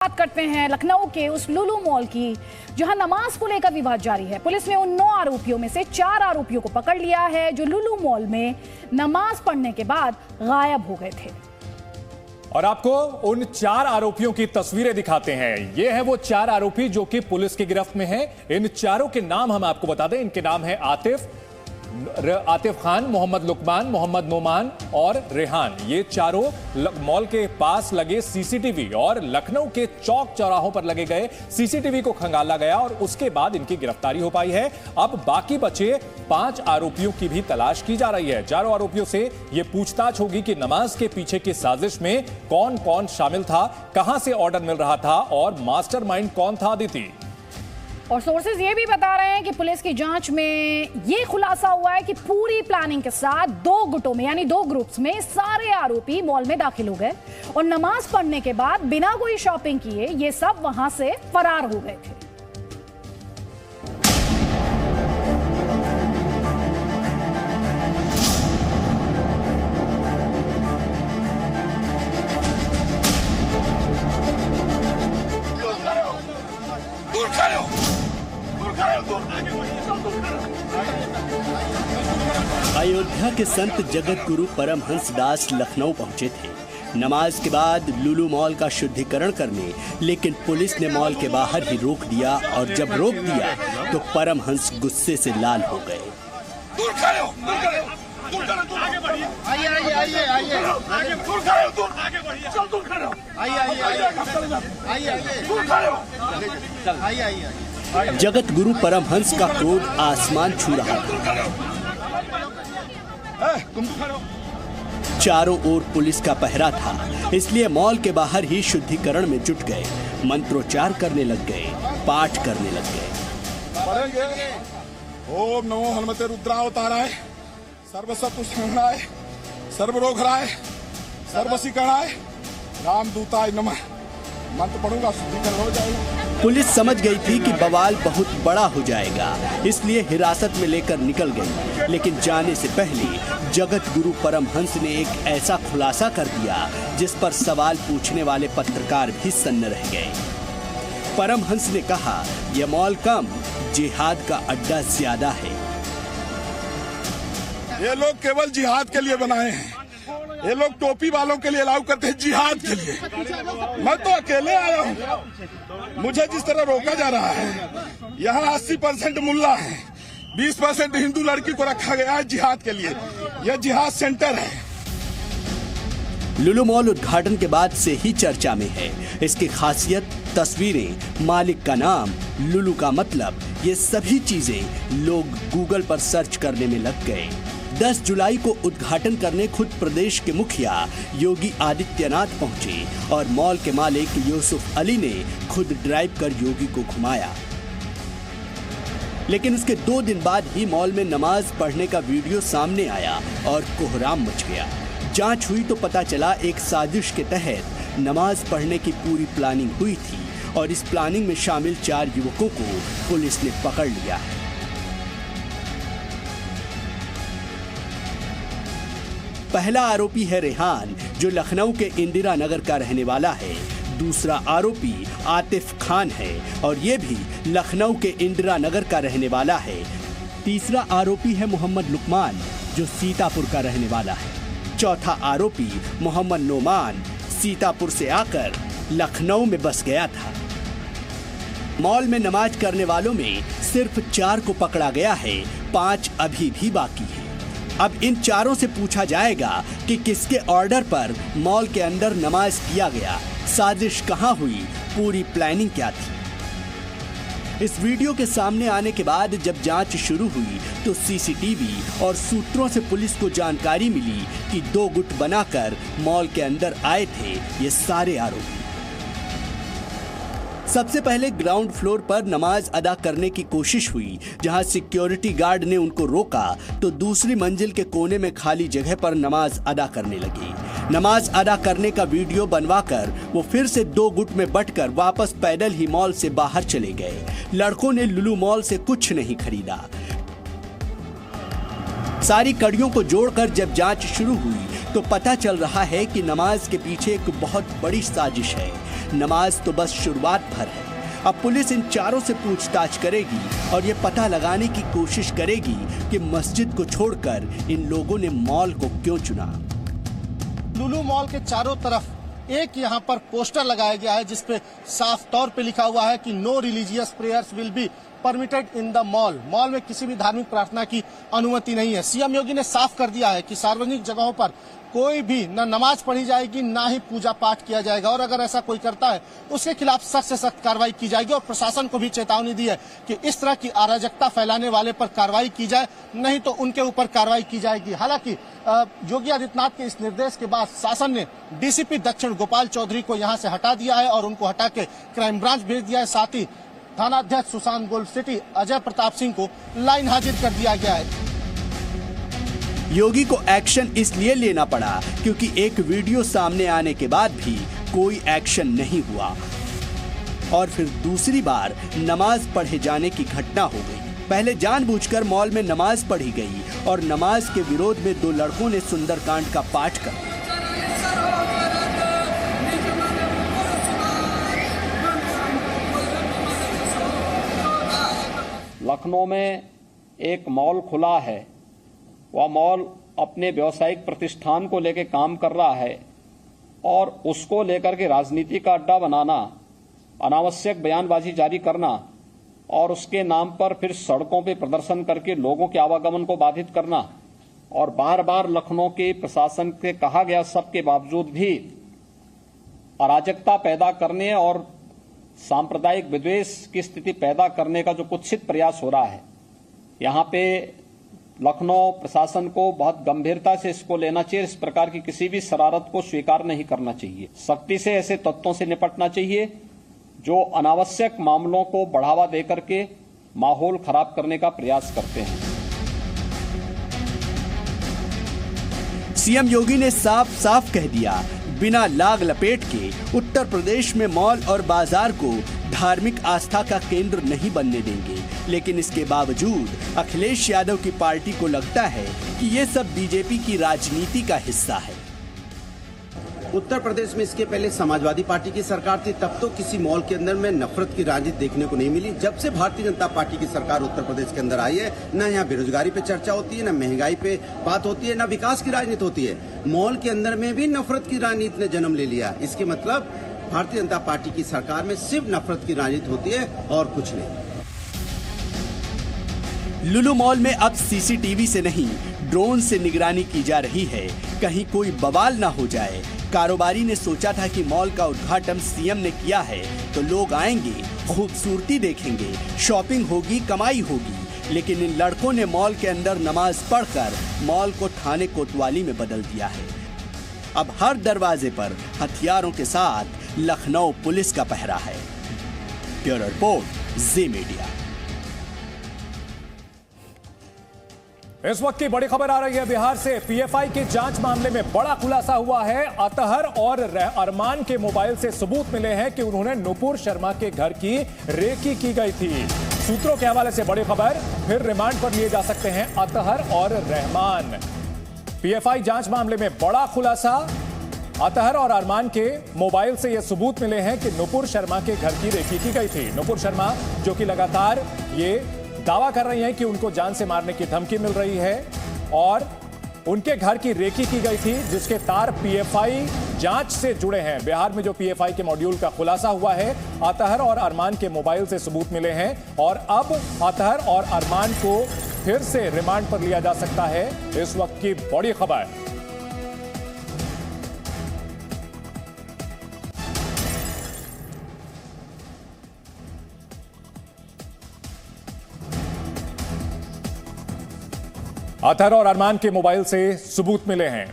बात करते हैं लखनऊ के उस लुलु मॉल की जहां नमाज को लेकर विवाद जारी है। पुलिस ने उन 9 आरोपियों में से 4 आरोपियों को पकड़ लिया है जो लुलु मॉल में नमाज पढ़ने के बाद गायब हो गए थे। और आपको उन 4 आरोपियों की तस्वीरें दिखाते हैं। ये है वो 4 आरोपी जो कि पुलिस की गिरफ्त में हैं। इन चारों के नाम हम आपको बता दें। इनके नाम है आतिफ खान, मोहम्मद लुकमान, मोहम्मद नोमान और रेहान। ये चारों मॉल के पास लगे सीसीटीवी और लखनऊ के चौक चौराहों पर लगे गए सीसीटीवी को खंगाला गया और उसके बाद इनकी गिरफ्तारी हो पाई है। अब बाकी बचे 5 आरोपियों की भी तलाश की जा रही है। चारों आरोपियों से यह पूछताछ होगी कि नमाज के पीछे की साजिश में कौन कौन शामिल था, कहां से ऑर्डर मिल रहा था और मास्टरमाइंड कौन था। आदिति और सोर्सेज ये भी बता रहे हैं कि पुलिस की जांच में ये खुलासा हुआ है कि पूरी प्लानिंग के साथ 2 गुटों में यानी 2 ग्रुप्स में सारे आरोपी मॉल में दाखिल हो गए और नमाज पढ़ने के बाद बिना कोई शॉपिंग किए ये सब वहां से फरार हो गए थे। अयोध्या के संत जगत गुरु परमहंस दास लखनऊ पहुंचे थे नमाज के बाद लुलु मॉल का शुद्धिकरण करने, लेकिन पुलिस ने मॉल के बाहर ही रोक दिया और जब रोक दिया तो परमहंस गुस्से से लाल हो गए। जगत गुरु परमहंस का क्रोध आसमान छू रहा था। चारों ओर पुलिस का पहरा था, इसलिए मॉल के बाहर ही शुद्धिकरण में जुट गए। मंत्रोच्चार करने लग गए, पाठ करने लग गए। ओम नमो हनुमते रुद्रावताराय, सर्वसत्पुष्णाय, सर्वरोगहराय, सर्वसीकरणाय, रामदूताय नमः। मंत्र पढ़ूंगा, शुद्धिकरण हो जाएगा। पुलिस समझ गई थी कि बवाल बहुत बड़ा हो जाएगा, इसलिए हिरासत में लेकर निकल गई। लेकिन जाने से पहले जगत गुरु परमहंस ने एक ऐसा खुलासा कर दिया जिस पर सवाल पूछने वाले पत्रकार भी सन्न रह गए। परमहंस ने कहा, यह मॉल कम, जिहाद का अड्डा ज्यादा है। ये लोग केवल जिहाद के लिए बनाए हैं। ये लोग टोपी वालों के लिए अलाउ करते हैं, जिहाद के लिए। मैं तो अकेले आया हूँ। मुझे जिस तरह रोका जा रहा है, यहाँ 80% मुल्ला है, 20% हिंदू लड़की को रखा गया है जिहाद के लिए। यह जिहाद सेंटर है। लुलु मॉल उद्घाटन के बाद से ही चर्चा में है। इसकी खासियत, तस्वीरें, मालिक का नाम, लुलु का मतलब, ये सभी चीजें लोग गूगल पर सर्च करने में लग गए। 10 जुलाई को उद्घाटन करने खुद प्रदेश के मुखिया योगी आदित्यनाथ पहुंचे और मॉल के मालिक यूसुफ अली ने खुद ड्राइव कर योगी को घुमाया। लेकिन उसके 2 दिन बाद ही मॉल में नमाज पढ़ने का वीडियो सामने आया और कोहराम मच गया। जांच हुई तो पता चला एक साजिश के तहत नमाज पढ़ने की पूरी प्लानिंग हुई थी और इस प्लानिंग में शामिल 4 युवकों को पुलिस ने पकड़ लिया है। पहला आरोपी है रेहान, जो लखनऊ के इंदिरा नगर का रहने वाला है। दूसरा आरोपी आतिफ खान है और ये भी लखनऊ के इंदिरा नगर का रहने वाला है। तीसरा आरोपी है मोहम्मद लुकमान, जो सीतापुर का रहने वाला है। चौथा आरोपी मोहम्मद नोमान सीतापुर से आकर लखनऊ में बस गया था। मॉल में नमाज करने वालों में सिर्फ 4 को पकड़ा गया है, 5 अभी भी बाकी है। अब इन 4 से पूछा जाएगा कि किसके ऑर्डर पर मॉल के अंदर नमाज किया गया, साजिश कहां हुई, पूरी प्लानिंग क्या थी। इस वीडियो के सामने आने के बाद जब जांच शुरू हुई तो सीसीटीवी और सूत्रों से पुलिस को जानकारी मिली कि 2 गुट बनाकर मॉल के अंदर आए थे ये सारे आरोपी। सबसे पहले ग्राउंड फ्लोर पर नमाज अदा करने की कोशिश हुई, जहां सिक्योरिटी गार्ड ने उनको रोका तो दूसरी मंजिल के कोने में खाली जगह पर नमाज अदा करने लगी। नमाज अदा करने का वीडियो बनवाकर वो फिर से 2 गुट में बंटकर वापस पैदल ही मॉल से बाहर चले गए। लड़कों ने लुलु मॉल से कुछ नहीं खरीदा। सारी कड़ियों को जोड़कर जब जांच शुरू हुई तो पता चल रहा है कि नमाज के पीछे एक बहुत बड़ी साजिश है। नमाज तो बस शुरुआत भर है। अब पुलिस इन चारों से पूछताछ करेगी और ये पता लगाने की कोशिश करेगी कि मस्जिद को छोड़कर इन लोगों ने मॉल को क्यों चुना। लुलु मॉल के चारों तरफ एक यहाँ पर पोस्टर लगाया गया है जिसपे साफ तौर पे लिखा हुआ है कि no religious prayers will be permitted in the mall. Mall में किसी भी धार्मिक प्रार्थना की अनुमति नहीं है। सीएम योगी ने साफ कर दिया है कि सार्वजनिक जगहों पर कोई भी न नमाज पढ़ी जाएगी ना ही पूजा पाठ किया जाएगा, और अगर ऐसा कोई करता है उसके खिलाफ सख्त से सख्त कार्रवाई की जाएगी। और प्रशासन को भी चेतावनी दी है कि इस तरह की अराजकता फैलाने वाले पर कार्रवाई की जाए, नहीं तो उनके ऊपर कार्रवाई की जाएगी। हालांकि योगी आदित्यनाथ के इस निर्देश के बाद शासन ने डीसीपी दक्षिण गोपाल चौधरी को यहां से हटा दिया है और उनको हटा के क्राइम ब्रांच भेज दिया है। साथ ही थानाध्यक्ष सुशांत गोल्ड सिटी अजय प्रताप सिंह को लाइन हाजिर कर दिया गया है। योगी को एक्शन इसलिए लेना पड़ा क्योंकि एक वीडियो सामने आने के बाद भी कोई एक्शन नहीं हुआ और फिर दूसरी बार नमाज पढ़े जाने की घटना हो गई। पहले जानबूझकर मॉल में नमाज पढ़ी गई और नमाज के विरोध में दो लड़कों ने सुंदरकांड का पाठ कर दिया। लखनऊ में एक मॉल खुला है, वह मॉल अपने व्यवसायिक प्रतिष्ठान को लेकर काम कर रहा है और उसको लेकर के राजनीति का अड्डा बनाना, अनावश्यक बयानबाजी जारी करना और उसके नाम पर फिर सड़कों पे प्रदर्शन करके लोगों के आवागमन को बाधित करना और बार बार लखनऊ के प्रशासन से कहा गया सबके बावजूद भी अराजकता पैदा करने और सांप्रदायिक विद्वेष की स्थिति पैदा करने का जो कुत्सित प्रयास हो रहा है, यहाँ पे लखनऊ प्रशासन को बहुत गंभीरता से इसको लेना चाहिए। इस प्रकार की किसी भी शरारत को स्वीकार नहीं करना चाहिए। सख्ती से ऐसे तत्वों से निपटना चाहिए जो अनावश्यक मामलों को बढ़ावा देकर के माहौल खराब करने का प्रयास करते हैं। सीएम योगी ने साफ साफ कह दिया, बिना लाग लपेट के उत्तर प्रदेश में मॉल और बाजार को धार्मिक आस्था का केंद्र नहीं बनने देंगे। लेकिन इसके बावजूद अखिलेश यादव की पार्टी को लगता है कि ये सब बीजेपी की राजनीति का हिस्सा है। उत्तर प्रदेश में इसके पहले समाजवादी पार्टी की सरकार थी, तब तो किसी मॉल के अंदर में नफरत की राजनीति देखने को नहीं मिली। जब से भारतीय जनता पार्टी की सरकार उत्तर प्रदेश के अंदर आई है, न यहाँ बेरोजगारी पे चर्चा होती है, न महंगाई पे बात होती है, न विकास की राजनीति होती है। मॉल के अंदर में भी नफरत की राजनीति ने जन्म ले लिया। इसके मतलब भारतीय जनता पार्टी की सरकार में सिर्फ नफरत की राजनीति होती है और कुछ नहीं। लुलु मॉल में अब सीसीटीवी से नहीं, ड्रोन से निगरानी की जा रही है, कहीं कोई बवाल ना हो जाए। कारोबारी ने सोचा था कि मॉल का उद्घाटन सीएम ने किया है तो लोग आएंगे, खूबसूरती देखेंगे, शॉपिंग होगी, कमाई होगी। लेकिन इन लड़कों ने मॉल के अंदर नमाज पढ़कर मॉल को थाने कोतवाली में बदल दिया है। अब हर दरवाजे पर हथियारों के साथ लखनऊ पुलिस का पहरा है। ब्यूरो रिपोर्ट, जी मीडिया। इस वक्त की बड़ी खबर आ रही है बिहार से। पीएफआई के जांच मामले में बड़ा खुलासा हुआ है। अतहर और अरमान के मोबाइल से सबूत मिले हैं कि उन्होंने नुपुर शर्मा के घर की रेकी की गई थी। सूत्रों के हवाले से बड़ी खबर, फिर रिमांड पर लिए जा सकते हैं अतहर और रहमान। पीएफआई जांच मामले में बड़ा खुलासा, अतहर और अरमान के मोबाइल से यह सबूत मिले हैं कि नुपुर शर्मा के घर की रेकी की गई थी। नुपुर शर्मा जो कि लगातार ये दावा कर रही हैं कि उनको जान से मारने की धमकी मिल रही है और उनके घर की रेकी की गई थी, जिसके तार पीएफआई जांच से जुड़े हैं। बिहार में जो पीएफआई के मॉड्यूल का खुलासा हुआ है, अतहर और अरमान के मोबाइल से सबूत मिले हैं और अब अतहर और अरमान को फिर से रिमांड पर लिया जा सकता है। इस वक्त की बड़ी खबर। अतहर और अरमान के मोबाइल से सबूत मिले हैं।